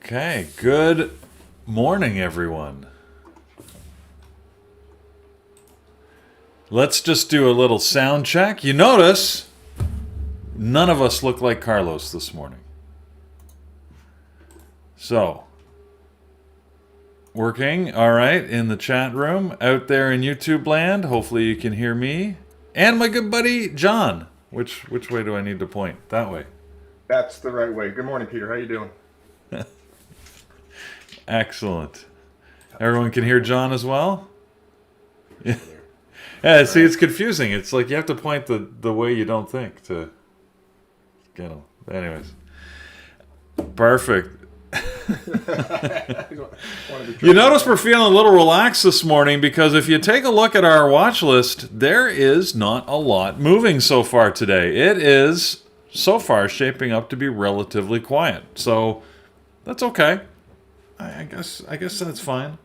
Okay, good morning, everyone. Let's just do a little sound check. You notice none of us look like Carlos this morning. So, working, all right, in the chat room, out there in YouTube land. Hopefully you can hear me. And my good buddy, John. Which way do I need to point? That way. That's the right way. Good morning, Peter. How you doing? Excellent. Everyone can hear John as well? Yeah. Yeah, see, it's confusing. It's like you have to point the way you don't think to get them. Anyways. Perfect. You notice we're feeling a little relaxed this morning because if you take a look at our watch list, there is not a lot moving so far today. It is, so far, shaping up to be relatively quiet. So, that's okay. I guess that's fine.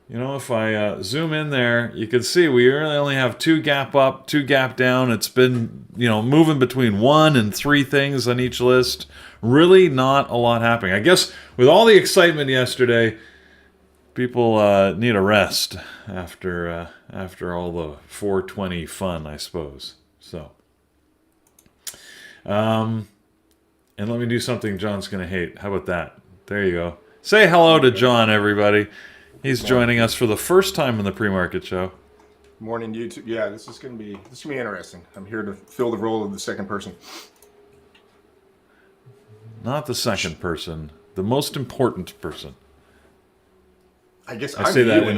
You know, if I zoom in there, you can see we really only have 2 gap up, 2 gap down. It's been, moving between 1 and 3 things on each list. Really not a lot happening. I guess with all the excitement yesterday, people need a rest after all the 420 fun, I suppose. So, and let me do something John's going to hate. How about that? There you go. Say hello to John, everybody. He's joining us for the first time in the pre-market show. Morning, YouTube. Yeah, this is gonna be interesting. I'm here to fill the role of the second person. Not the second person, the most important person. I guess I say that in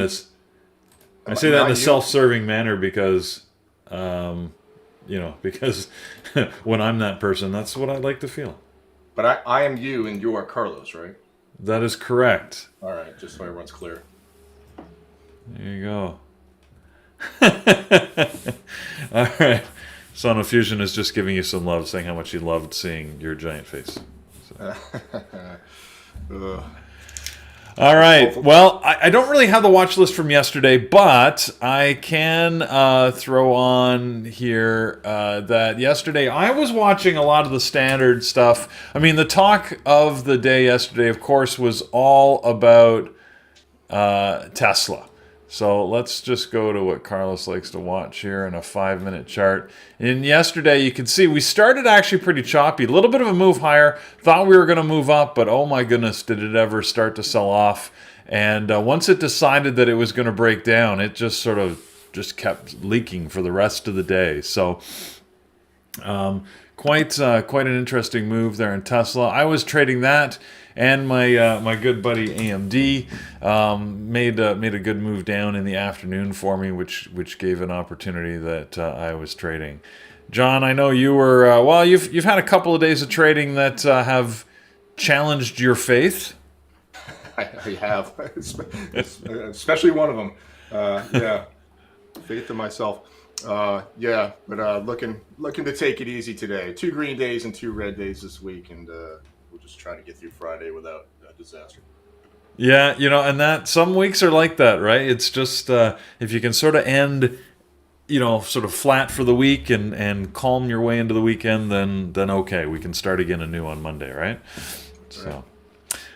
a self-serving manner because, because when I'm that person, that's what I like to feel. But I am you, and you are Carlos, right? That is correct. All right, just so everyone's clear. There you go. All right. Son of Fusion is just giving you some love, saying how much he loved seeing your giant face. So. All right. Well, I don't really have the watch list from yesterday, but I can throw on here that yesterday I was watching a lot of the standard stuff. I mean, the talk of the day yesterday, of course, was all about Tesla. So let's just go to what Carlos likes to watch here in a 5-minute chart. And yesterday, you can see we started actually pretty choppy. A little bit of a move higher. Thought we were going to move up, but oh my goodness, did it ever start to sell off. And once it decided that it was going to break down, it just sort of just kept leaking for the rest of the day. So quite an interesting move there in Tesla. I was trading that. And my good buddy AMD made a good move down in the afternoon for me, which gave an opportunity that I was trading. John, I know you were you've had a couple of days of trading that have challenged your faith. I have, especially one of them. Yeah, faith in myself. But looking to take it easy today. 2 green days and 2 red days this week, and we'll just try to get through Friday without a disaster. Yeah, and that some weeks are like that, right? It's just if you can sort of end, sort of flat for the week and calm your way into the weekend, then okay, we can start again anew on Monday, right? So,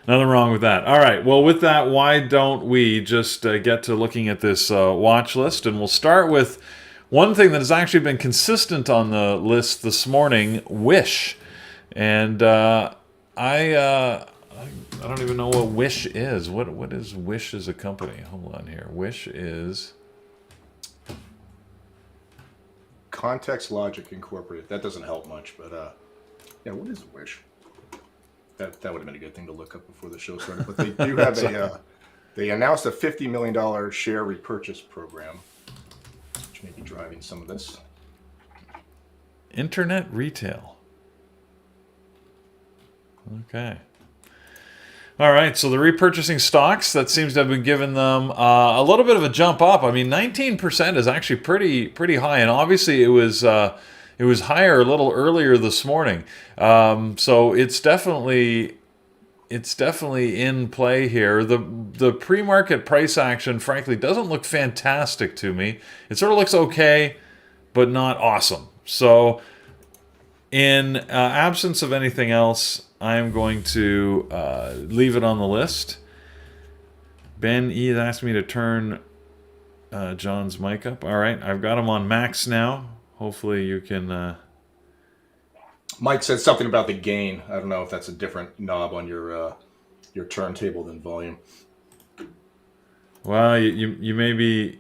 nothing wrong with that. All right, well, with that, why don't we just get to looking at this watch list, and we'll start with one thing that has actually been consistent on the list this morning, Wish, and I don't even know what Wish is. What is Wish as a company? Hold on here. Wish is Context Logic Incorporated. That doesn't help much, but what is Wish? That would have been a good thing to look up before the show started. But they do have they announced a $50 million share repurchase program, which may be driving some of this. Internet retail. Okay. All right, so the repurchasing stocks, that seems to have been giving them a little bit of a jump up. I mean, 19% is actually pretty high, and obviously it was higher a little earlier this morning. So it's definitely in play here. The pre-market price action, frankly, doesn't look fantastic to me. It sort of looks okay, but not awesome. So in absence of anything else, I am going to leave it on the list. Ben E. asked me to turn John's mic up. All right, I've got him on max now. Hopefully you can... Mike said something about the gain. I don't know if that's a different knob on your turntable than volume. Well, you may be...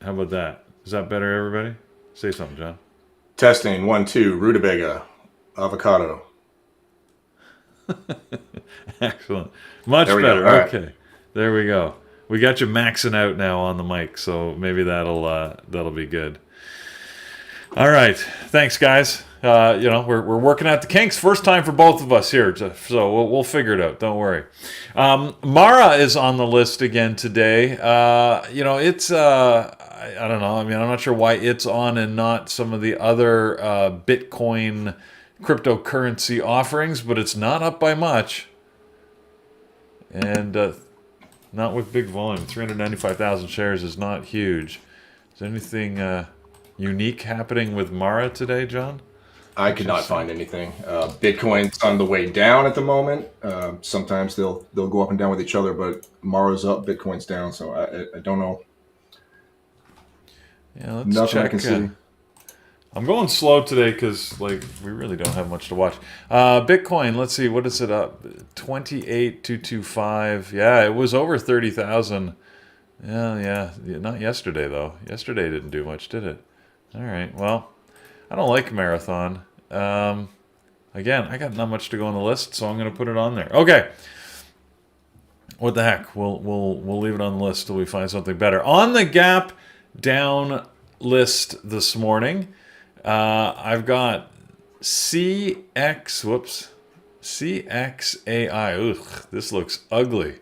How about that? Is that better, everybody? Say something, John. Testing, 1, 2, rutabaga, avocado. Excellent. Much better. Okay. There we go. We got you maxing out now on the mic, so maybe that'll be good. All right. Thanks, guys. We're working out the kinks. First time for both of us here, so we'll figure it out. Don't worry. Mara is on the list again today. It's I don't know. I mean, I'm not sure why it's on and not some of the other Bitcoin cryptocurrency offerings, but it's not up by much, and not with big volume. 395,000 shares is not huge. Is there anything unique happening with Mara today, John? I could not find anything. Bitcoin's on the way down at the moment. Sometimes they'll go up and down with each other, but Mara's up, Bitcoin's down. So I don't know. Yeah, let's Nothing check. I can see. I'm going slow today because we really don't have much to watch. Bitcoin, let's see, what is it up? 28,225. Yeah, it was over 30,000. Yeah, not yesterday though. Yesterday didn't do much, did it? All right. Well, I don't like Marathon. Again, I got not much to go on the list, so I'm going to put it on there. Okay. What the heck? We'll leave it on the list till we find something better. On the gap down list this morning, I've got CXAI. Ugh, this looks ugly.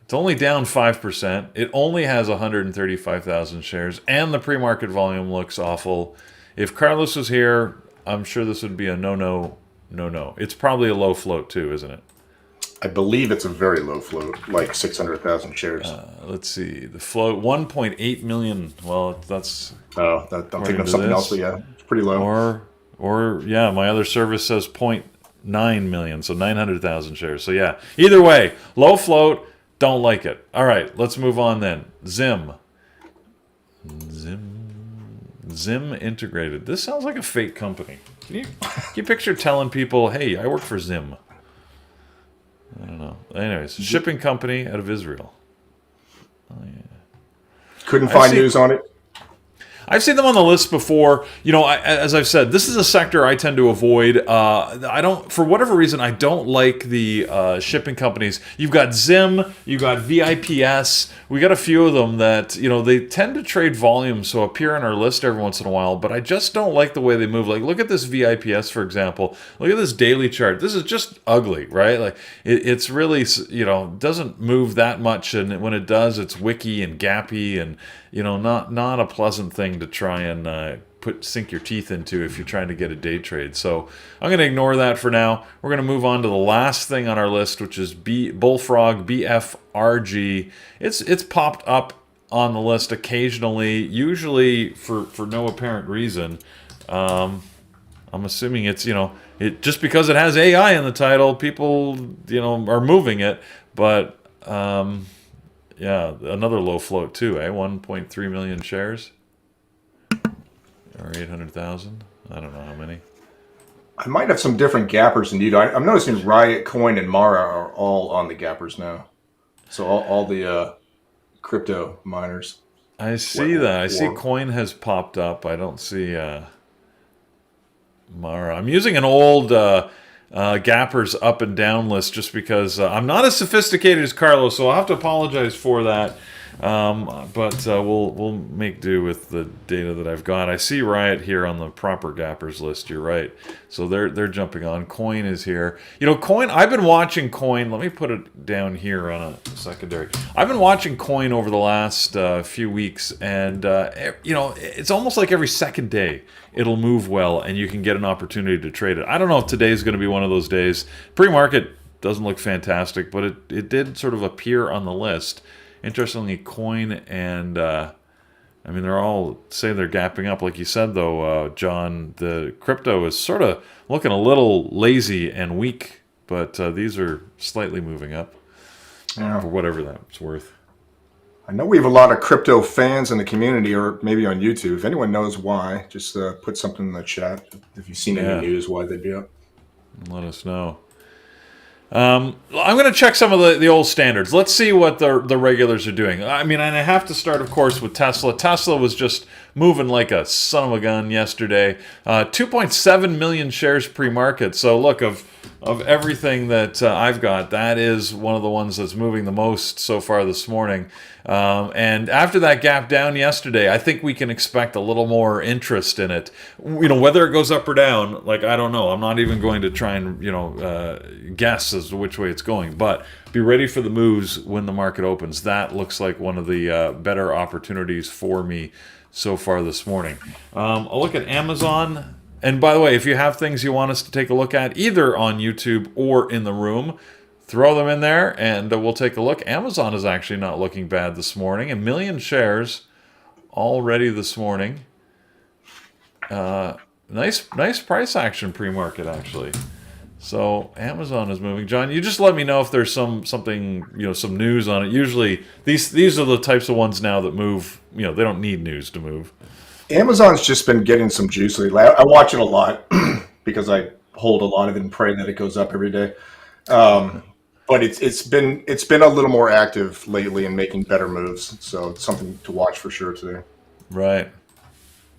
It's only down 5%. It only has 135,000 shares, and the pre-market volume looks awful. If Carlos was here, I'm sure this would be a no. It's probably a low float too, isn't it? I believe it's a very low float, like 600,000 shares. Let's see. The float, 1.8 million. Well, that's... I'm thinking of something else, but yeah, it's pretty low. Or yeah, my other service says 0.9 million, so 900,000 shares. So yeah, either way, low float, don't like it. All right, let's move on then. Zim Integrated. This sounds like a fake company. Can you picture telling people, hey, I work for Zim? I don't know. Anyways, shipping company out of Israel. Oh, yeah. Couldn't find news on it. I've seen them on the list before. As I've said, this is a sector I tend to avoid. I don't, for whatever reason, I don't like the shipping companies. You've got Zim, you've got VIPS. We got a few of them that, they tend to trade volume, so appear on our list every once in a while, but I just don't like the way they move. Like, look at this VIPS, for example. Look at this daily chart. This is just ugly, right? Like, it's really, doesn't move that much, and when it does, it's wicky and gappy and, not a pleasant thing to try and sink your teeth into if you're trying to get a day trade. So I'm going to ignore that for now. We're going to move on to the last thing on our list, which is Bullfrog, BFRG. It's popped up on the list occasionally, usually for no apparent reason. I'm assuming it's, just because it has AI in the title, people, are moving it. But, yeah, another low float too, 1.3 million shares. Or 800,000. I don't know how many. I might have some different gappers indeed. I'm noticing Riot Coin and Mara are all on the gappers now. So all the crypto miners. I see that. I see Coin has popped up. I don't see Mara. I'm using an old gappers up and down list just because I'm not as sophisticated as Carlos, so I'll have to apologize for that. But we'll make do with the data that I've got. I see Riot here on the proper gappers list. You're right. So they're jumping on. Coin is here. Coin. I've been watching Coin. Let me put it down here on a secondary. I've been watching Coin over the last few weeks, and it's almost like every second day it'll move well, and you can get an opportunity to trade it. I don't know if today's going to be one of those days. Pre-market doesn't look fantastic, but it did sort of appear on the list. Interestingly, Coin and I mean, they're all say they're gapping up. Like you said, though, John, the crypto is sort of looking a little lazy and weak, but these are slightly moving up for whatever that's worth. I know we have a lot of crypto fans in the community, or maybe on YouTube. If anyone knows why, just put something in the chat. If you've seen any news, why they'd be up. Let us know. I'm going to check some of the old standards. Let's see what the regulars are doing. I mean, and I have to start, of course, with Tesla. Tesla was just moving like a son of a gun yesterday. 2.7 million shares pre-market. So look, of everything that I've got, that is one of the ones that's moving the most so far this morning. And after that gap down yesterday, I think we can expect a little more interest in it. You know, whether it goes up or down, like, I don't know. I'm not even going to try and, guess as to which way it's going. But be ready for the moves when the market opens. That looks like one of the better opportunities for me so far this morning. I'll look at Amazon. And by the way, if you have things you want us to take a look at, either on YouTube or in the room, throw them in there and we'll take a look. Amazon is actually not looking bad this morning. 1 million shares already this morning. Nice price action pre-market, actually. So Amazon is moving. John, you just let me know if there's something, some news on it. Usually these are the types of ones now that move, they don't need news to move. Amazon's just been getting some juice lately. I watch it a lot because I hold a lot of it and pray that it goes up every day. But it's been a little more active lately and making better moves. So it's something to watch for sure today. Right.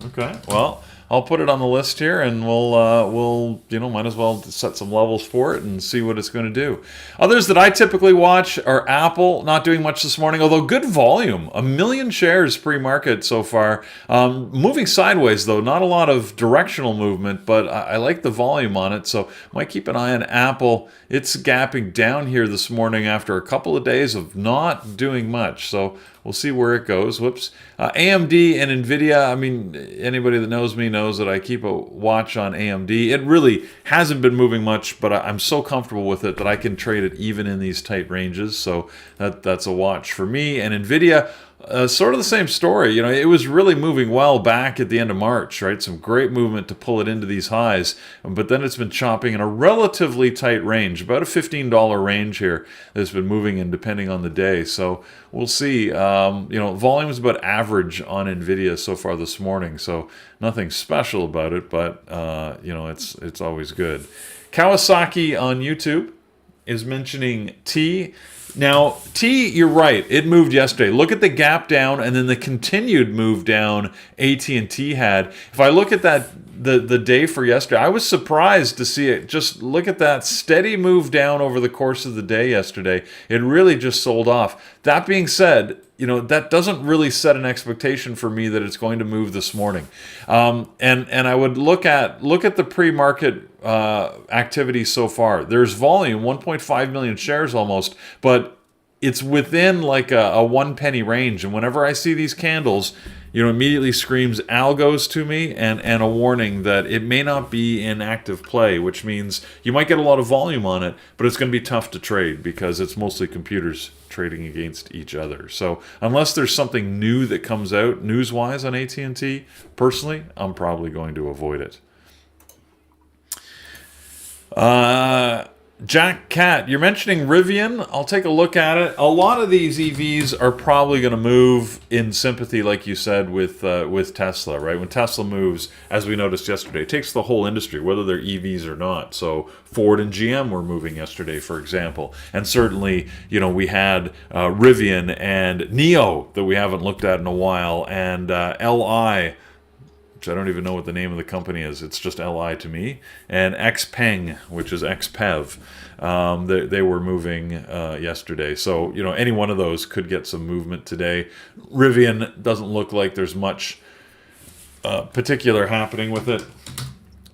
Okay. Well, I'll put it on the list here, and we'll might as well set some levels for it and see what it's going to do. Others that I typically watch are Apple, not doing much this morning, although good volume. 1 million shares pre-market so far. Moving sideways, though, not a lot of directional movement, but I like the volume on it, so might keep an eye on Apple. It's gapping down here this morning after a couple of days of not doing much, so we'll see where it goes. Whoops. AMD and NVIDIA, I mean, anybody that knows me knows that I keep a watch on AMD. It really hasn't been moving much, but I'm so comfortable with it that I can trade it even in these tight ranges. So that's a watch for me. And NVIDIA, sort of the same story. It was really moving well back at the end of March, right? Some great movement to pull it into these highs, but then it's been chopping in a relatively tight range, about a $15 range here that's been moving in depending on the day. So we'll see. Volume is about average on NVIDIA so far this morning, so nothing special about it, but it's always good. Kawasaki on YouTube is mentioning T. Now, T, you're right. It moved yesterday. Look at the gap down and then the continued move down AT&T had. If I look at that, the day for yesterday, I was surprised to see it. Just look at that steady move down over the course of the day yesterday. It really just sold off. That being said, that doesn't really set an expectation for me that it's going to move this morning. And I would look at the pre-market activity so far. There's volume, 1.5 million shares almost, but it's within like a 1 penny range. And whenever I see these candles, immediately screams algos to me and a warning that it may not be in active play, which means you might get a lot of volume on it, but it's going to be tough to trade because it's mostly computers trading against each other. So unless there's something new that comes out news-wise on AT&T, personally, I'm probably going to avoid it. Jack Cat, you're mentioning Rivian. I'll take a look at it. A lot of these EVs are probably going to move in sympathy, like you said, with Tesla, right? When Tesla moves, as we noticed yesterday, it takes the whole industry, whether they're EVs or not. So Ford and GM were moving yesterday, for example. And certainly, we had Rivian and NIO that we haven't looked at in a while, and LI, which I don't even know what the name of the company is. It's just LI to me. And XPeng, which is XPEV. They were moving yesterday. So, any one of those could get some movement today. Rivian doesn't look like there's much particular happening with it.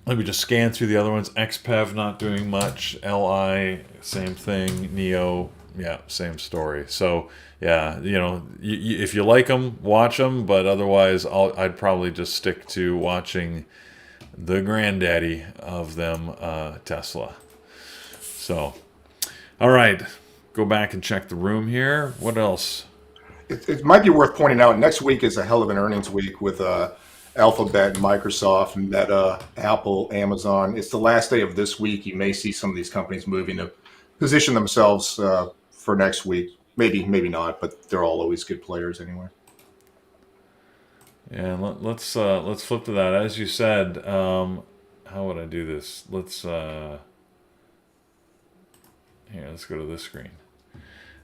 Let me just scan through the other ones. XPEV not doing much. LI, same thing. NIO, yeah, same story. So, yeah, if you like them, watch them, but otherwise I'd probably just stick to watching the granddaddy of them, Tesla. So, all right, go back and check the room here. What else? It might be worth pointing out next week is a hell of an earnings week with Alphabet, Microsoft, Meta, Apple, Amazon. It's the last day of this week. You may see some of these companies moving to position themselves for next week. Maybe not, but they're all always good players anyway. Yeah, let's flip to that. As you said, how would I do this? Let's go to this screen.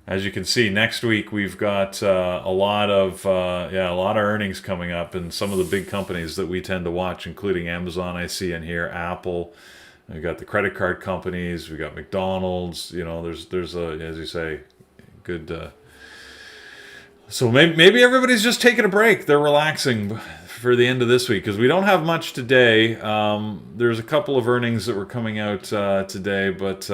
As you can see, next week we've got a lot of earnings coming up, and some of the big companies that we tend to watch, including Amazon, I see in here, Apple. We got the credit card companies. We got McDonald's. There's a, as you say, good. So maybe everybody's just taking a break. They're relaxing for the end of this week because we don't have much today. There's a couple of earnings that were coming out today, but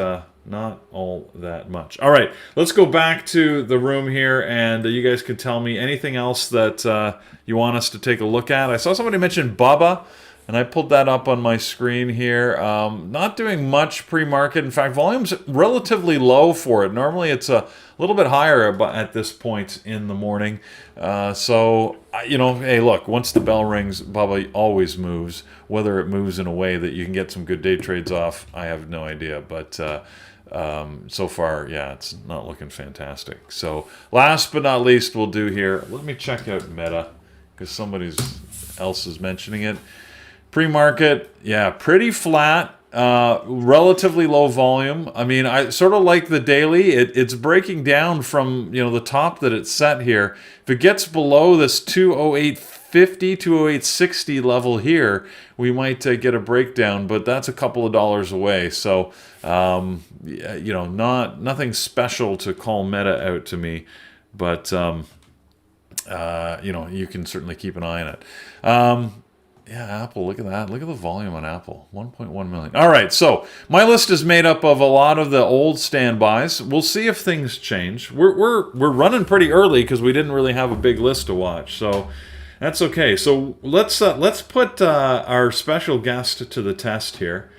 not all that much. All right, let's go back to the room here, and you guys can tell me anything else that you want us to take a look at. I saw somebody mention Bubba, and I pulled that up on my screen here. Not doing much pre-market. In fact, volume's relatively low for it. Normally it's a little bit higher at this point in the morning. Hey, look, once the bell rings, Bubba always moves. Whether it moves in a way that you can get some good day trades off, I have no idea. But so far, yeah, it's not looking fantastic. So last but not least, we'll do here. Let me check out Meta because somebody else is mentioning it. Pre-market, yeah, pretty flat, relatively low volume. I mean, I sort of like the daily. It's breaking down from the top that it's set here. If it gets below this 208.50, 208.60 level here, we might get a breakdown, but that's a couple of dollars away. So, nothing special to call Meta out to me, but you can certainly keep an eye on it. Yeah, Apple, look at that. Look at the volume on Apple, 1.1 million. All right, so my list is made up of a lot of the old standbys. We'll see if things change. We're running pretty early because we didn't really have a big list to watch, so that's okay. So let's put our special guest to the test here,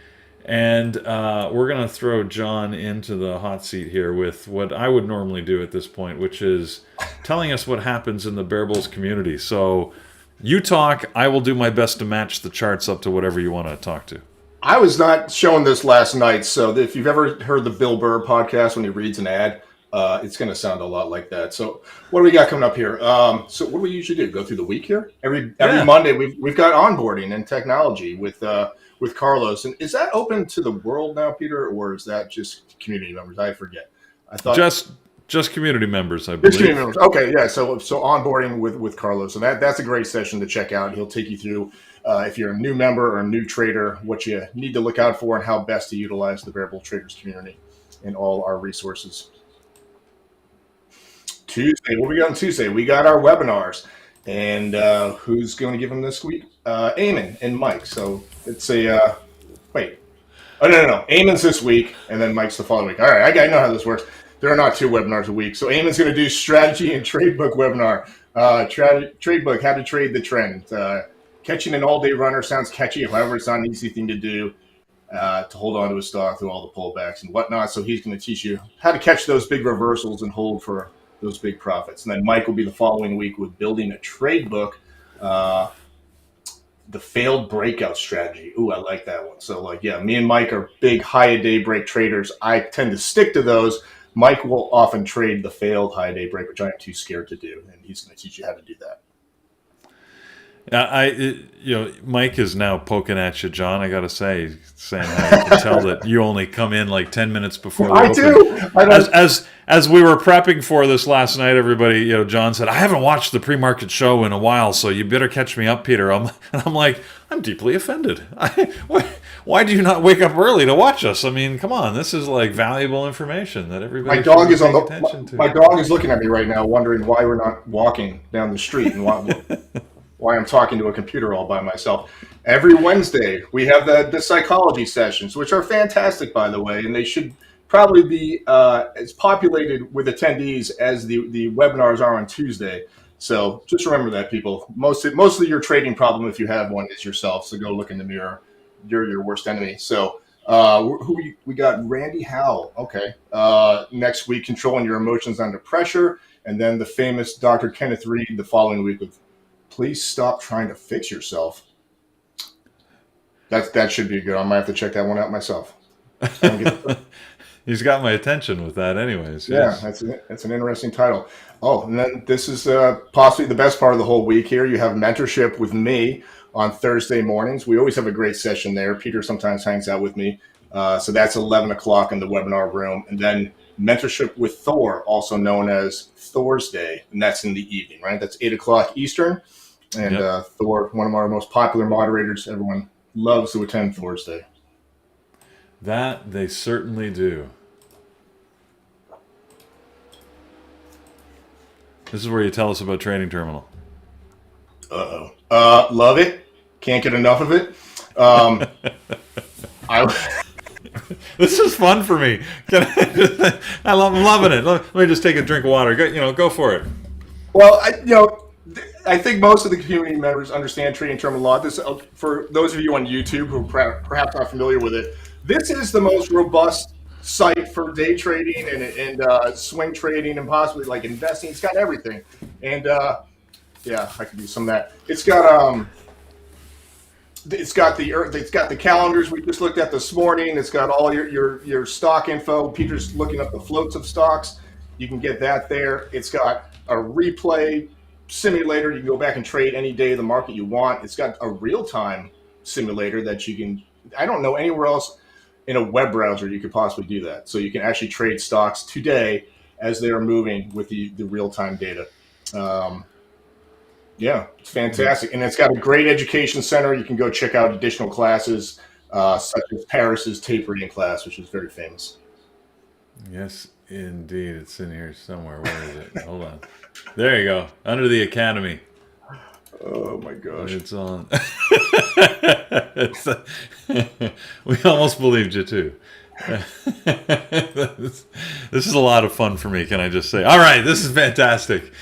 and we're going to throw John into the hot seat here with what I would normally do at this point, which is telling us what happens in the Bear Bulls community. So you talk, I will do my best to match the charts up to whatever you want to talk to. I was not shown this last night, so if you've ever heard the Bill Burr podcast when he reads an ad, it's going to sound a lot like that. So what do we got coming up here? So what do we usually do? Go through the week here? Every Monday we've got onboarding and technology with Carlos. And is that open to the world now, Peter, or is that just community members? I forget. I thought Just community members, I believe. Just community members. Okay, yeah. So onboarding with Carlos, and that's a great session to check out. He'll take you through if you're a new member or a new trader, what you need to look out for, and how best to utilize the Bear Bull Traders community and all our resources. Tuesday, what we got on Tuesday? We got our webinars, and who's going to give them this week? Eamon and Mike. So it's a wait. Oh no. Eamon's this week, and then Mike's the following week. All right, I know how this works. There are not 2 webinars a week. So Eamon's going to do strategy and trade book webinar. Trade book, how to trade the trend. Catching an all-day runner sounds catchy. However, it's not an easy thing to do to hold on to a stock through all the pullbacks and whatnot. So he's going to teach you how to catch those big reversals and hold for those big profits. And then Mike will be the following week with building a trade book, the failed breakout strategy. Ooh, I like that one. So me and Mike are big high-a-day break traders. I tend to stick to those. Mike will often trade the failed high day break, which I am too scared to do, and he's going to teach you how to do that. Mike is now poking at you, John. I got to say, saying how you can tell that you only come in like 10 minutes before. I do. As we were prepping for this last night, everybody, John said, I haven't watched the pre-market show in a while, so you better catch me up, Peter. I'm like, I'm deeply offended. Why do you not wake up early to watch us? I mean, come on, this is like valuable information that everybody. My dog is my dog is looking at me right now, wondering why we're not walking down the street and why I'm talking to a computer all by myself. Every Wednesday, we have the psychology sessions, which are fantastic, by the way, and they should probably be as populated with attendees as the webinars are on Tuesday. So just remember that, people. Mostly your trading problem, if you have one, is yourself. So go look in the mirror. You're your worst enemy. So We got Randy Howell. Okay. Next week, controlling your emotions under pressure, and then the famous Dr. Kenneth Reed the following week with please stop trying to fix yourself. That should be good. I might have to check that one out myself. He's got my attention with that, anyways. Yeah, Yes. that's an interesting title. Oh, and then this is possibly the best part of the whole week here. You have mentorship with me on Thursday mornings. We always have a great session there. Peter sometimes hangs out with me. So that's 11 o'clock in the webinar room. And then mentorship with Thor, also known as Thor's Day. And that's in the evening, right? That's 8 o'clock Eastern. And Thor, one of our most popular moderators, everyone loves to attend Thor's Day. That they certainly do. This is where you tell us about Trading Terminal. Love it. Can't get enough of it. This is fun for me. I'm loving it. Let me just take a drink of water. Go for it. Well, I think most of the community members understand Trading Terminal law. This, for those of you on YouTube who are perhaps not familiar with it, this is the most robust site for day trading and swing trading and possibly like investing. It's got everything, and yeah, I could use some of that. It's got the calendars we just looked at this morning. It's got all your stock info. Peter's looking up the floats of stocks. You can get that there. It's got a replay simulator. You can go back and trade any day of the market you want. It's got a real-time simulator that you can. I don't know anywhere else in a web browser you could possibly do that. So you can actually trade stocks today as they are moving with the real-time data. Yeah, it's fantastic. And it's got a great education center. You can go check out additional classes, such as Paris's tape reading class, which is very famous. Yes, indeed. It's in here somewhere. Where is it? Hold on. There you go. Under the Academy. Oh, my gosh. It's on. We almost believed you, too. This is a lot of fun for me, can I just say. All right, this is fantastic.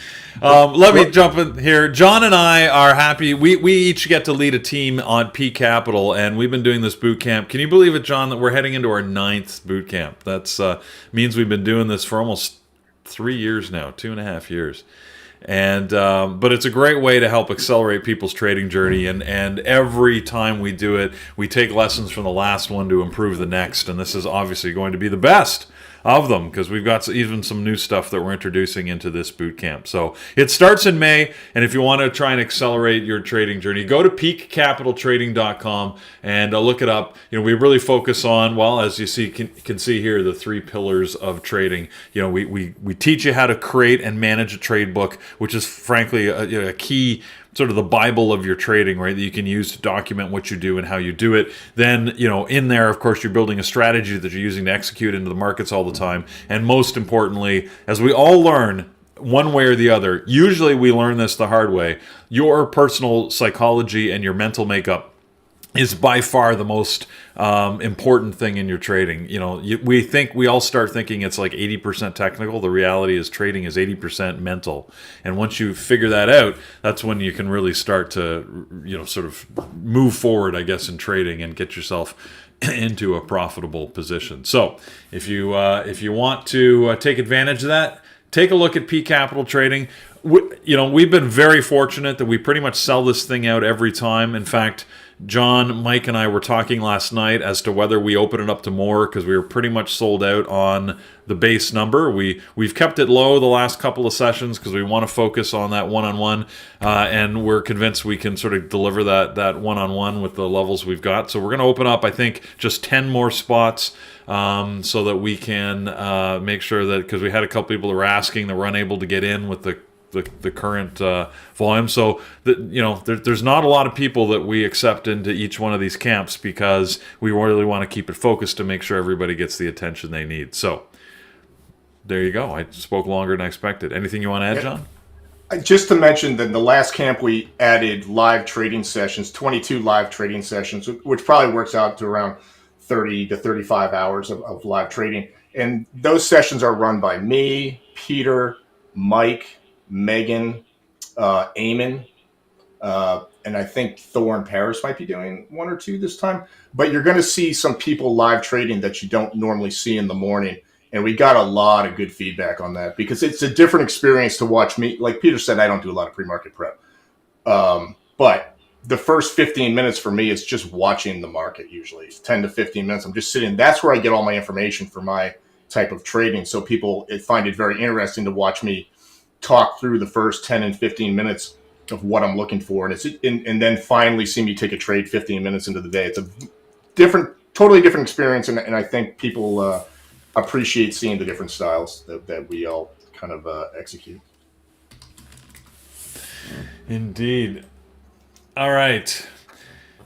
Let me jump in here. John and I are happy. We each get to lead a team on P Capital, and we've been doing this boot camp. Can you believe it, John, that we're heading into our 9th boot camp? That's means we've been doing this for almost 3 years now, 2.5 years. And but it's a great way to help accelerate people's trading journey, and every time we do it, we take lessons from the last one to improve the next, and this is obviously going to be the best of them because we've got even some new stuff that we're introducing into this boot camp. So it starts in May, and if you want to try and accelerate your trading journey, go to peakcapitaltrading.com and look it up. We really focus on, well, as you can see here, the 3 pillars of trading. We teach you how to create and manage a trade book, which is frankly a key, sort of the Bible of your trading, right? That you can use to document what you do and how you do it. Then, in there, of course, you're building a strategy that you're using to execute into the markets all the time. And most importantly, as we all learn, one way or the other, usually we learn this the hard way, your personal psychology and your mental makeup is by far the most important thing in your trading. We all start thinking it's like 80% technical. The reality is trading is 80% mental. And once you figure that out, that's when you can really start to, sort of move forward, I guess, in trading and get yourself into a profitable position. So if you want to take advantage of that, take a look at P Capital Trading. We've been very fortunate that we pretty much sell this thing out every time. In fact, John, Mike, and I were talking last night as to whether we open it up to more because we were pretty much sold out on the base number. We've kept it low the last couple of sessions because we want to focus on that one-on-one, and we're convinced we can sort of deliver that one-on-one with the levels we've got. So we're going to open up, I think, just 10 more spots so that we can make sure that, because we had a couple people that were asking that were unable to get in with the current volume. So there's not a lot of people that we accept into each one of these camps because we really want to keep it focused to make sure everybody gets the attention they need. So there you go. I spoke longer than I expected. Anything you want to add, John? Just to mention that the last camp we added live trading sessions, 22 live trading sessions, which probably works out to around 30 to 35 hours of live trading. And those sessions are run by me, Peter, Mike, Megan, Eamon, and I think Thor and Paris might be doing 1 or 2 this time. But you're going to see some people live trading that you don't normally see in the morning. And we got a lot of good feedback on that because it's a different experience to watch me. Like Peter said, I don't do a lot of pre-market prep. But the first 15 minutes for me is just watching the market usually. It's 10 to 15 minutes. I'm just sitting. That's where I get all my information for my type of trading. So people find it very interesting to watch me talk through the first 10 and 15 minutes of what I'm looking for. And then finally see me take a trade 15 minutes into the day. It's a totally different experience. And I think people appreciate seeing the different styles that we all kind of execute. Indeed. All right.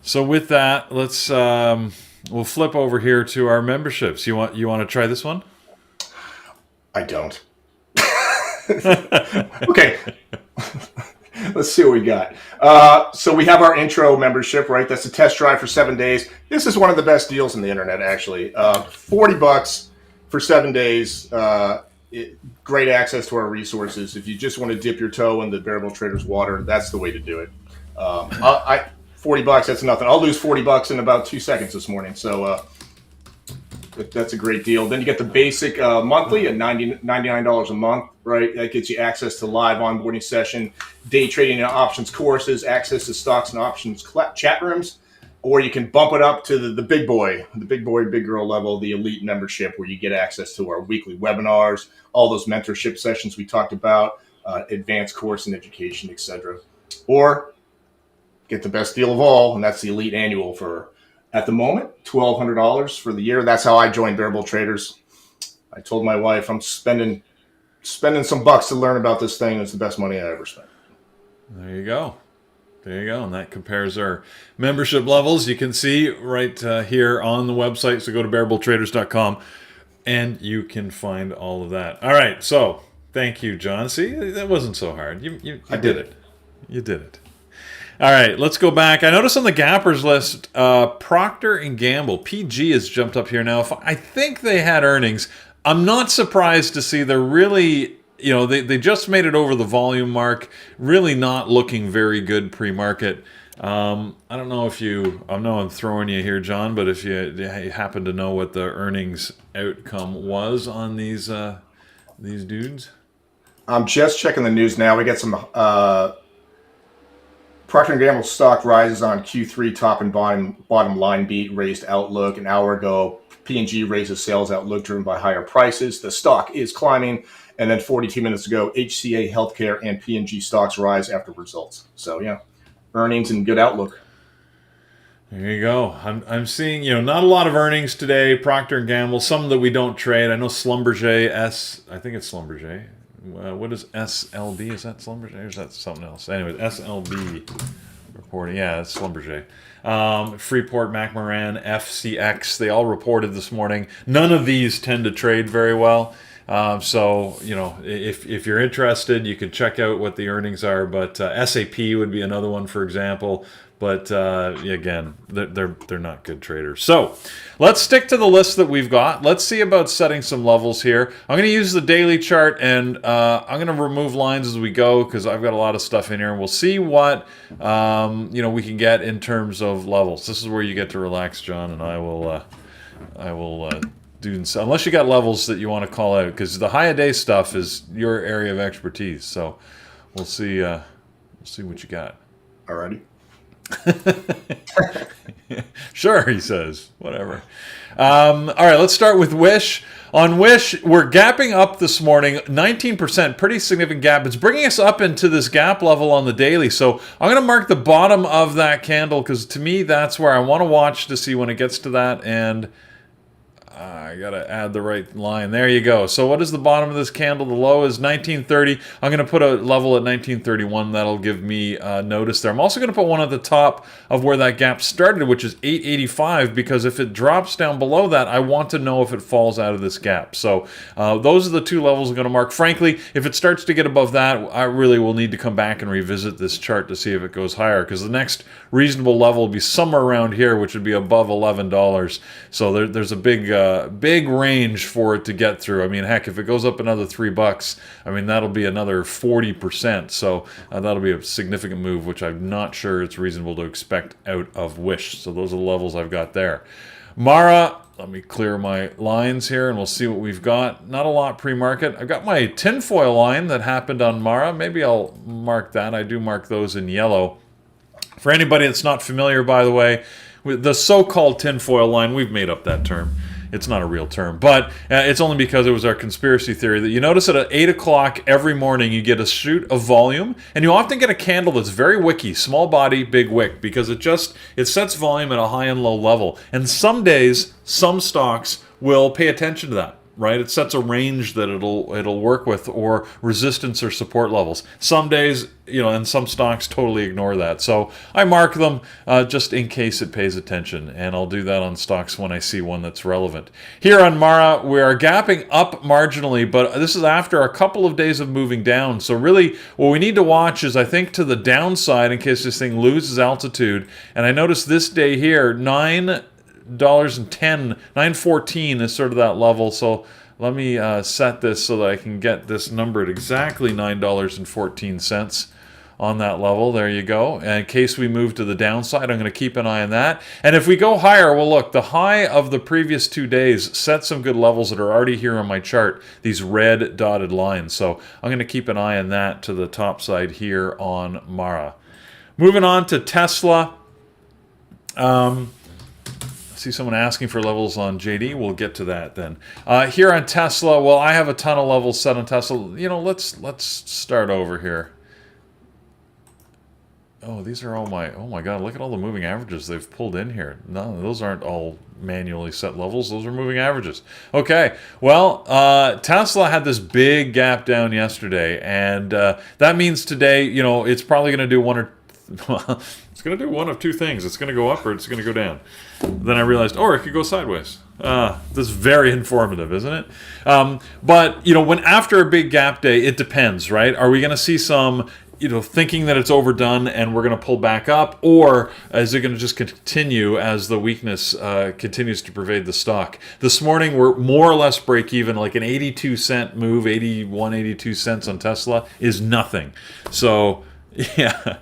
So with that, let's we'll flip over here to our memberships. You want to try this one? I don't. Okay. Let's see what we got. So we have our intro membership, right? That's a test drive for 7 days. This is one of the best deals on the internet, actually. $40 for 7 days. Great access to our resources. If you just want to dip your toe in the Variable Traders water, that's the way to do it. $40, that's nothing. I'll lose $40 in about 2 seconds this morning. So that's a great deal. Then you get the basic monthly at $99 a month, right? That gets you access to live onboarding session, day trading and options courses, access to stocks and options chat rooms, or you can bump it up to the big boy, big girl level, the elite membership, where you get access to our weekly webinars, all those mentorship sessions we talked about, advanced course and education, etc. Or get the best deal of all, and that's the elite annual for, at the moment, $1,200 for the year. That's how I joined Variable Traders. I told my wife I'm spending some bucks to learn about this thing. It's the best money I ever spent. There you go. And that compares our membership levels. You can see right here on the website. So go to variabletraders.com and you can find all of that. All right. So thank you, John. See, that wasn't so hard. You did it. You did it. All right, let's go back. I noticed on the Gappers list, Procter & Gamble, PG, has jumped up here now. I think they had earnings. I'm not surprised to see they're really, they just made it over the volume mark, really not looking very good pre-market. I don't know if I know I'm throwing you here, John, but if you happen to know what the earnings outcome was on these dudes? I'm just checking the news now. We get some... Procter & Gamble stock rises on Q3 top and bottom line beat, raised outlook. An hour ago, P&G raises sales outlook driven by higher prices. The stock is climbing. And then 42 minutes ago, HCA Healthcare and P&G stocks rise after results. So, yeah, earnings and good outlook. There you go. I'm seeing, not a lot of earnings today. Procter & Gamble, some that we don't trade. I know Schlumberger, I think it's Schlumberger. What is SLB? Is that Schlumberger or is that something else? Anyway, SLB reporting. Yeah, it's Schlumberger. Freeport, McMoran, FCX, they all reported this morning. None of these tend to trade very well. So, if you're interested, you can check out what the earnings are. But SAP would be another one, for example. But again, they're not good traders. So let's stick to the list that we've got. Let's see about setting some levels here. I'm going to use the daily chart, and I'm going to remove lines as we go because I've got a lot of stuff in here. And we'll see what we can get in terms of levels. This is where you get to relax, John, and I will do. Unless you got levels that you want to call out, because the high a day stuff is your area of expertise. So we'll see. We'll see what you got. Alrighty. Sure, he says. Whatever. All right, let's start with Wish. On Wish, we're gapping up this morning, 19%, pretty significant gap. It's bringing us up into this gap level on the daily. So I'm going to mark the bottom of that candle because to me, that's where I want to watch to see when it gets to that. And I got to add the right line. There you go. So what is the bottom of this candle? The low is 1930. I'm going to put a level at 1931. That'll give me notice there. I'm also going to put one at the top of where that gap started, which is 885, because if it drops down below that, I want to know if it falls out of this gap. So those are the two levels I'm going to mark. Frankly, if it starts to get above that, I really will need to come back and revisit this chart to see if it goes higher, because the next reasonable level will be somewhere around here, which would be above $11. So there's a big big range for it to get through. I mean, heck, if it goes up another $3, I mean, that'll be another 40%. So that'll be a significant move, which I'm not sure it's reasonable to expect out of Wish. So those are the levels I've got there. Mara, let me clear my lines here and we'll see what we've got. Not a lot pre-market. I've got my tinfoil line that happened on Mara. Maybe I'll mark that. I do mark those in yellow. For anybody that's not familiar, by the way, with the so-called tinfoil line, we've made up that term. It's not a real term, but it's only because it was our conspiracy theory that you notice that at 8 o'clock every morning you get a shoot of volume, and you often get a candle that's very wicky, small body, big wick, because it sets volume at a high and low level. And some days, some stocks will pay attention to that. Right, it sets a range that it'll work with, or resistance or support levels. Some days, and some stocks totally ignore that. So I mark them just in case it pays attention, and I'll do that on stocks when I see one that's relevant. Here on Mara, we are gapping up marginally, but this is after a couple of days of moving down. So really, what we need to watch is, I think, to the downside in case this thing loses altitude. And I noticed this day here, $9.14 is sort of that level. So let me set this so that I can get this number at exactly $9.14 on that level. There you go. And in case we move to the downside, I'm going to keep an eye on that. And if we go higher, well, look, the high of the previous 2 days set some good levels that are already here on my chart, these red dotted lines. So I'm going to keep an eye on that to the top side here on Mara. Moving on to Tesla. See someone asking for levels on JD. We'll get to that then. Here on Tesla, well, I have a ton of levels set on Tesla. Let's start over here. Oh, these are all oh my God, look at all the moving averages they've pulled in here. No, those aren't all manually set levels. Those are moving averages. Okay, well, Tesla had this big gap down yesterday, and that means today, it's probably going to do it's going to do one of two things. It's going to go up or it's going to go down. Then I realized, it could go sideways. This is very informative, isn't it? But, when after a big gap day, it depends, right? Are we going to see some, thinking that it's overdone and we're going to pull back up? Or is it going to just continue as the weakness continues to pervade the stock? This morning, we're more or less break even, like an 82-cent move, 81, 82 cents on Tesla is nothing. So... yeah,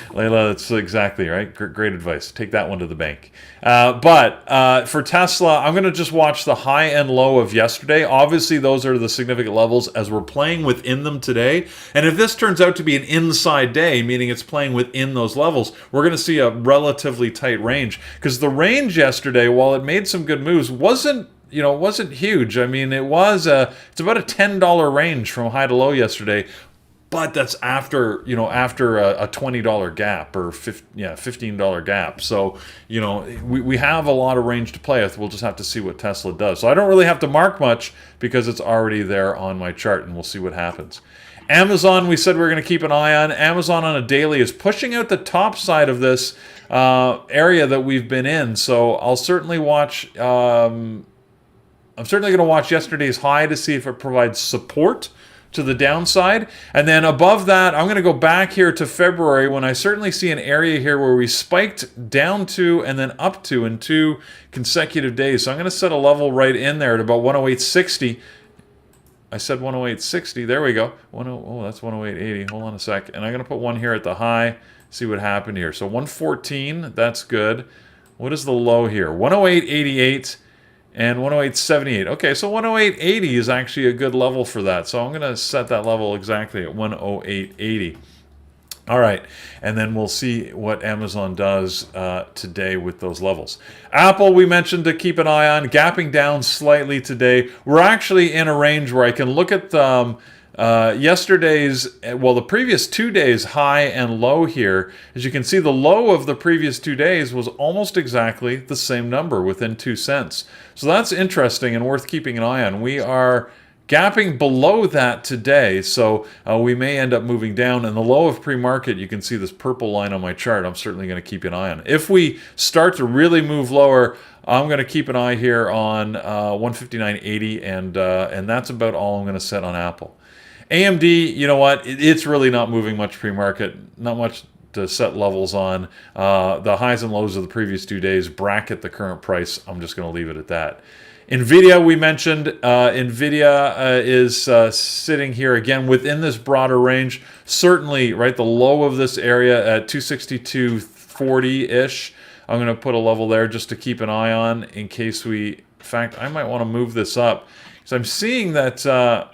Layla, that's exactly right. Great advice. Take that one to the bank. But for Tesla, I'm going to just watch the high and low of yesterday. Obviously, those are the significant levels as we're playing within them today. And if this turns out to be an inside day, meaning it's playing within those levels, we're going to see a relatively tight range. Because the range yesterday, while it made some good moves, wasn't huge. I mean, it's about a $10 range from high to low yesterday. But that's after a $20 gap or $15 gap. So, we have a lot of range to play with. We'll just have to see what Tesla does. So I don't really have to mark much because it's already there on my chart, and we'll see what happens. Amazon, we said we we're going to keep an eye on. Amazon on a daily is pushing out the top side of this area that we've been in. So I'll certainly watch. I'm certainly going to watch yesterday's high to see if it provides support to the downside. And then above that, I'm going to go back here to February when I certainly see an area here where we spiked down to and then up to in 2 consecutive days. So I'm going to set a level right in there at about 108.60. I said 108.60. There we go. That's 108.80. Hold on a sec. And I'm going to put one here at the high, see what happened here. So 114, that's good. What is the low here? 108.88. And 108.78. Okay, so 108.80 is actually a good level for that. So I'm going to set that level exactly at 108.80. All right, and then we'll see what Amazon does today with those levels. Apple, we mentioned to keep an eye on, gapping down slightly today. We're actually in a range where I can look at the the previous 2 days high and low here. As you can see, the low of the previous 2 days was almost exactly the same number within 2 cents. So that's interesting and worth keeping an eye on. We are gapping below that today, so we may end up moving down. And the low of pre-market, you can see this purple line on my chart. I'm certainly going to keep an eye on. If we start to really move lower, I'm going to keep an eye here on 159.80, and that's about all I'm going to set on Apple. AMD, you know what? It's really not moving much pre-market. Not much to set levels on. The highs and lows of the previous 2 days bracket the current price. I'm just going to leave it at that. NVIDIA, we mentioned. NVIDIA is sitting here again within this broader range. Certainly, right, the low of this area at 262.40-ish. I'm going to put a level there just to keep an eye on in case we... In fact, I might want to move this up. So I'm seeing that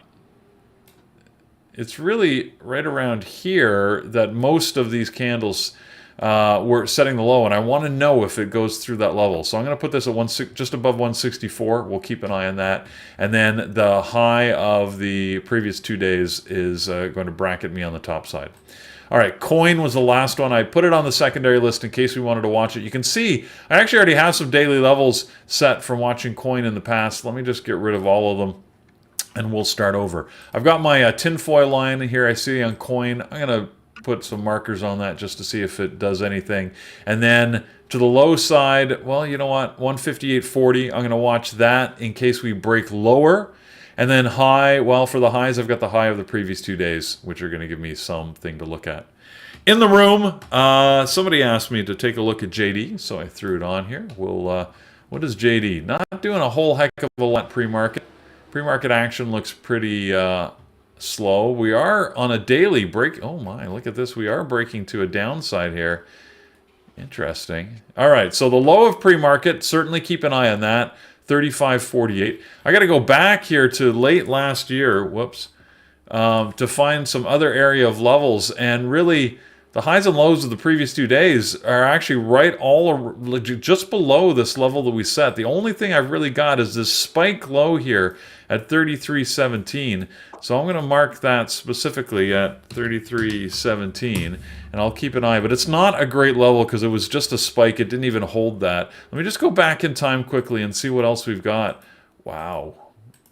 it's really right around here that most of these candles were setting the low, and I want to know if it goes through that level. So I'm going to put this at just above 164. We'll keep an eye on that. And then the high of the previous 2 days is going to bracket me on the top side. All right, coin was the last one. I put it on the secondary list in case we wanted to watch it. You can see I actually already have some daily levels set from watching coin in the past. Let me just get rid of all of them, and we'll start over. I've got my tinfoil line here I see on coin. I'm going to put some markers on that just to see if it does anything. And then to the low side, well, you know what? 158.40. I'm going to watch that in case we break lower. And then high, well, for the highs, I've got the high of the previous 2 days, which are going to give me something to look at. In the room, somebody asked me to take a look at JD, so I threw it on here. We'll, what is JD? Not doing a whole heck of a lot pre-market. Pre-market action looks pretty slow. We are on a daily break. Oh my, look at this. We are breaking to a downside here. Interesting. All right, so the low of pre-market, certainly keep an eye on that. 35.48. I got to go back here to late last year, whoops, to find some other area of levels. And really, the highs and lows of the previous 2 days are actually right just below this level that we set. The only thing I've really got is this spike low here at 33.17. So I'm going to mark that specifically at 33.17, and I'll keep an eye. But it's not a great level because it was just a spike. It didn't even hold that. Let me just go back in time quickly and see what else we've got. Wow.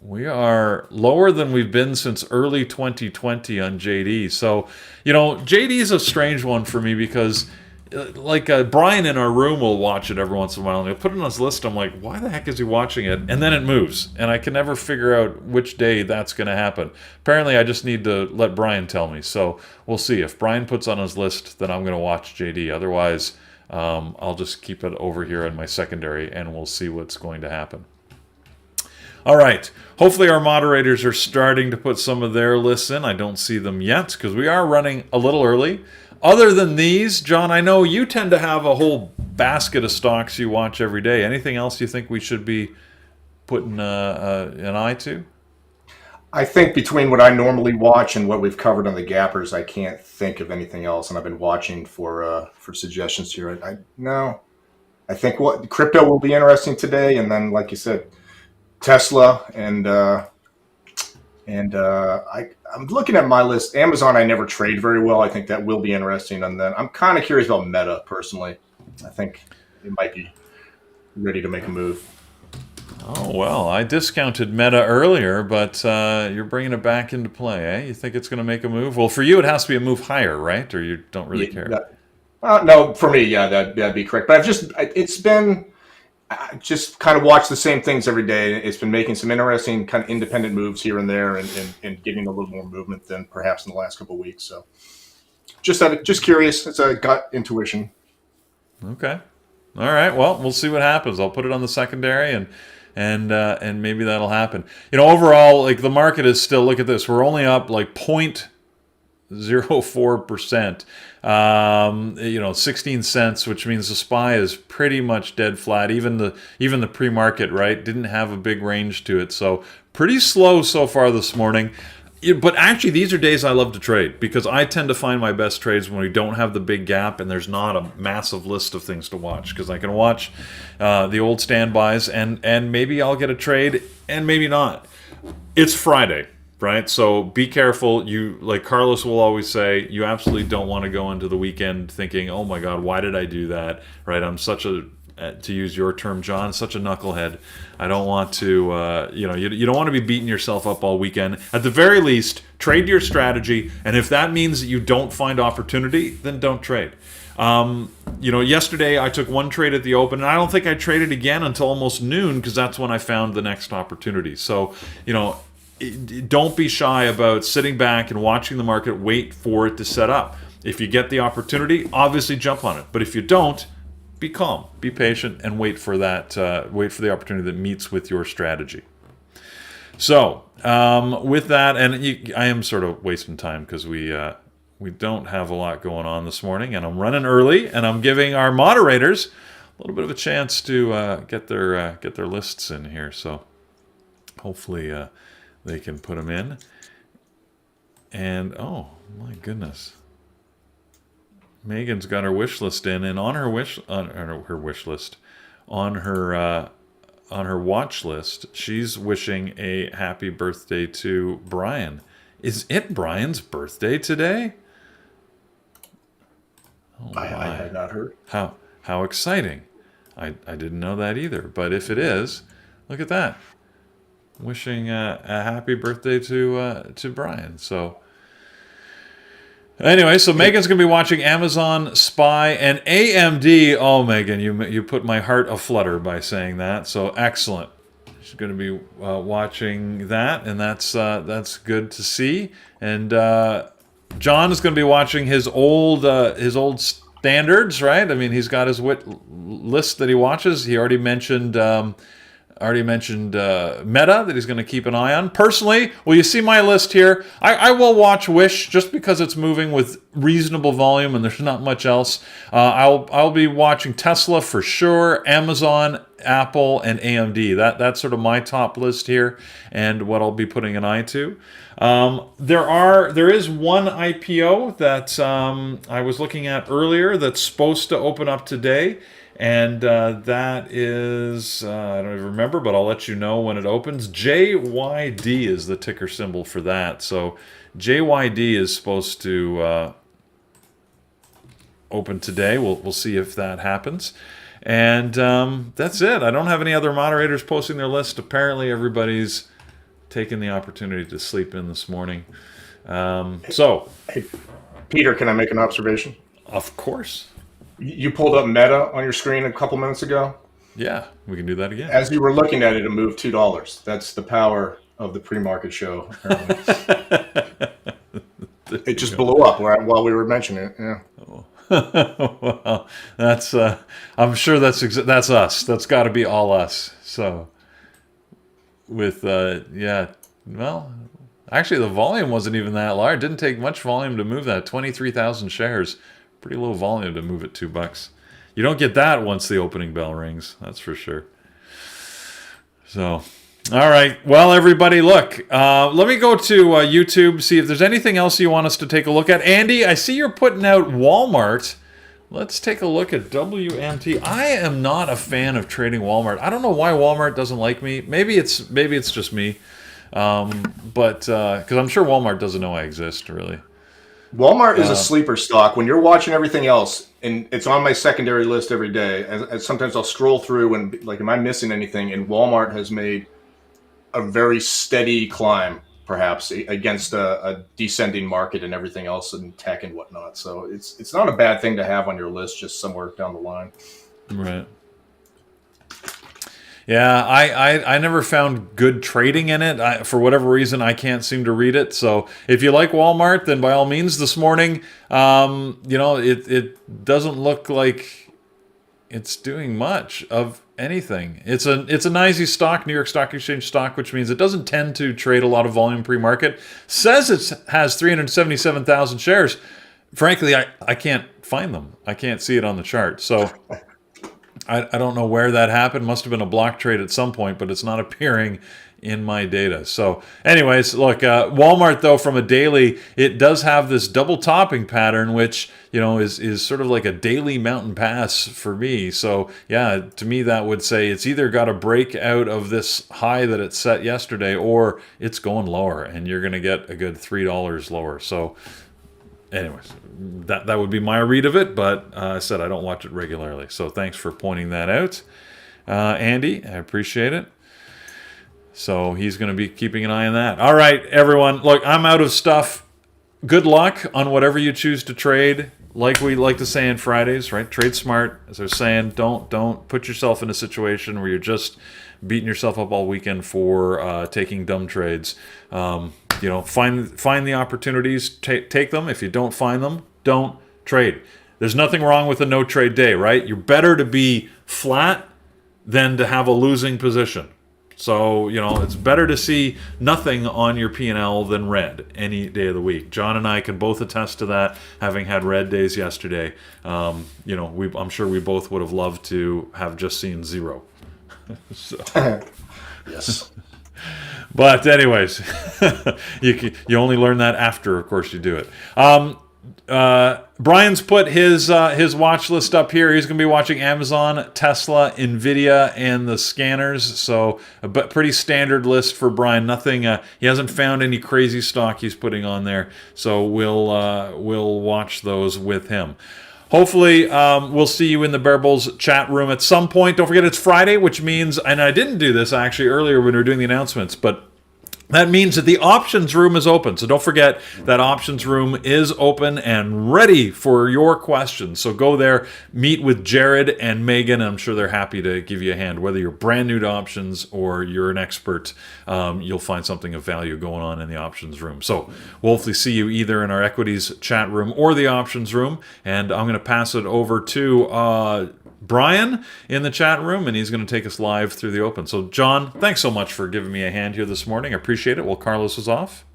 We are lower than we've been since early 2020 on JD. So, you know, JD is a strange one for me because, like, Brian in our room will watch it every once in a while, and he'll put it on his list. I'm like, why the heck is he watching it? And then it moves, and I can never figure out which day that's going to happen. Apparently, I just need to let Brian tell me. So we'll see. If Brian puts on his list, then I'm going to watch JD. Otherwise, I'll just keep it over here in my secondary, and we'll see what's going to happen. All right. Hopefully our moderators are starting to put some of their lists in. I don't see them yet because we are running a little early. Other than these, John, I know you tend to have a whole basket of stocks you watch every day. Anything else you think we should be putting an eye to? I think between what I normally watch and what we've covered on the gappers, I can't think of anything else. And I've been watching for suggestions here. I think what crypto will be interesting today, and then, like you said, Tesla I'm looking at my list. Amazon, I never trade very well. I think that will be interesting. And then I'm kind of curious about Meta, personally. I think it might be ready to make a move. Oh, well, I discounted Meta earlier, but you're bringing it back into play, eh? You think it's going to make a move? Well, for you, it has to be a move higher, right? Or you don't really care? No, for me, yeah, that'd be correct. But I just kind of watch the same things every day. It's been making some interesting kind of independent moves here and there and getting a little more movement than perhaps in the last couple of weeks. So just curious. It's a gut intuition. Okay. All right. Well, we'll see what happens. I'll put it on the secondary and maybe that'll happen. You know, overall, like the market is still, look at this. We're only up like 0.04%. 16 cents, which means the SPY is pretty much dead flat. Even the pre-market, right, didn't have a big range to it. So pretty slow so far this morning. But actually, these are days I love to trade because I tend to find my best trades when we don't have the big gap and there's not a massive list of things to watch, because I can watch the old standbys and maybe I'll get a trade and maybe not. It's Friday. Right, so be careful. You, like Carlos will always say, you absolutely don't want to go into the weekend thinking, "Oh my God, why did I do that?" Right? I'm such a, to use your term, John, such a knucklehead. I don't want to, you don't want to be beating yourself up all weekend. At the very least, trade your strategy, and if that means that you don't find opportunity, then don't trade. Yesterday I took one trade at the open, and I don't think I traded again until almost noon because that's when I found the next opportunity. So, don't be shy about sitting back and watching the market wait for it to set up. If you get the opportunity, obviously jump on it. But if you don't, be calm, be patient, and wait for that. Wait for the opportunity that meets with your strategy. So with that, and I am sort of wasting time because we don't have a lot going on this morning, and I'm running early, and I'm giving our moderators a little bit of a chance to get their lists in here. So hopefully they can put them in. And oh my goodness, Megan's got her wish list in, and on her wish list, on her watch list, she's wishing a happy birthday to Brian. Is it Brian's birthday today? Oh, I had not heard. How exciting! I didn't know that either. But if it is, look at that. Wishing a happy birthday to Brian. So anyway, so Megan's going to be watching Amazon Spy and AMD. Oh, Megan, you put my heart aflutter by saying that. So excellent. She's going to be watching that, and that's good to see. And John is going to be watching his old standards, right? I mean, he's got his list that he watches. He already mentioned Meta that he's going to keep an eye on. Personally, well, you see my list here. I will watch Wish just because it's moving with reasonable volume and there's not much else. I'll be watching Tesla for sure, Amazon, Apple, and AMD. That's sort of my top list here and what I'll be putting an eye to. There is one IPO that I was looking at earlier that's supposed to open up today. And that is, I don't even remember, but I'll let you know when it opens. JYD is the ticker symbol for that. So JYD is supposed to open today. We'll see if that happens. And that's it. I don't have any other moderators posting their list. Apparently everybody's taking the opportunity to sleep in this morning. Hey, Peter, can I make an observation? Of course. You pulled up Meta on your screen a couple minutes ago. Yeah, we can do that again. As you were looking at it, it moved $2. That's the power of the pre-market show. It just blew up while we were mentioning it. Yeah. Well, that's. I'm sure that's us. That's got to be all us. So, with yeah, well, actually, the volume wasn't even that large. It didn't take much volume to move that. 23,000 shares. Pretty low volume to move it $2. You don't get that once the opening bell rings. That's for sure. So, all right. Well, everybody, look. Let me go to YouTube, see if there's anything else you want us to take a look at. Andy, I see you're putting out Walmart. Let's take a look at WMT. I am not a fan of trading Walmart. I don't know why Walmart doesn't like me. Maybe it's just me. But because I'm sure Walmart doesn't know I exist, really. Walmart is a sleeper stock. When you're watching everything else, and it's on my secondary list every day, as sometimes I'll scroll through and like, am I missing anything? And Walmart has made a very steady climb, perhaps, against a descending market and everything else in tech and whatnot. So it's not a bad thing to have on your list just somewhere down the line. Right. Yeah, I never found good trading in it. For whatever reason, I can't seem to read it. So if you like Walmart, then by all means, this morning, it doesn't look like it's doing much of anything. It's a NYSE stock, New York Stock Exchange stock, which means it doesn't tend to trade a lot of volume pre-market. Says it has 377,000 shares. Frankly, I can't find them. I can't see it on the chart. So I don't know where that happened. Must have been a block trade at some point, but it's not appearing in my data. So anyways, look, Walmart, though, from a daily, it does have this double topping pattern, which, is sort of like a daily mountain pass for me. So yeah, to me, that would say it's either got to break out of this high that it set yesterday, or it's going lower, and you're going to get a good $3 lower. So anyways, that would be my read of it, but I said I don't watch it regularly. So thanks for pointing that out, Andy. I appreciate it. So he's going to be keeping an eye on that. All right, everyone. Look, I'm out of stuff. Good luck on whatever you choose to trade. Like we like to say on Fridays, right? Trade smart. As they're saying, don't put yourself in a situation where you're just beating yourself up all weekend for taking dumb trades. Find the opportunities, take them. If you don't find them, don't trade. There's nothing wrong with a no trade day, right? You're better to be flat than to have a losing position. So, it's better to see nothing on your P&L than red any day of the week. John and I can both attest to that, having had red days yesterday. I'm sure we both would have loved to have just seen zero. So. Yes. But anyways, you only learn that after, of course, you do it. Brian's put his watch list up here. He's going to be watching Amazon, Tesla, Nvidia, and the scanners. So a pretty standard list for Brian. Nothing. He hasn't found any crazy stock he's putting on there. So we'll watch those with him. Hopefully, we'll see you in the Bear Bulls chat room at some point. Don't forget it's Friday, which means, and I didn't do this actually earlier when we were doing the announcements, but that means that the options room is open. So don't forget that options room is open and ready for your questions. So go there, meet with Jared and Megan. I'm sure they're happy to give you a hand. Whether you're brand new to options or you're an expert, you'll find something of value going on in the options room. So we'll hopefully see you either in our equities chat room or the options room. And I'm going to pass it over to Brian in the chat room, and he's going to take us live through the open. So, John, thanks so much for giving me a hand here this morning. I appreciate it while Carlos was off.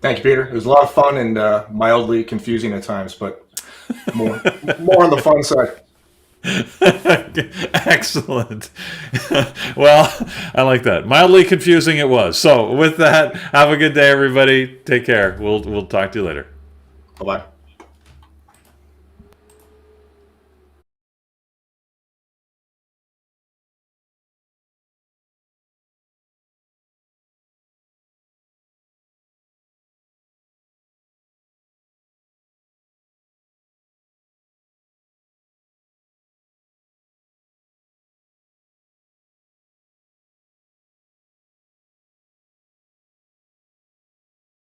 Thank you, Peter. It was a lot of fun and mildly confusing at times, but more on the fun side. Excellent. Well, I like that. Mildly confusing it was. So, with that, have a good day, everybody. Take care. We'll talk to you later. Bye-bye.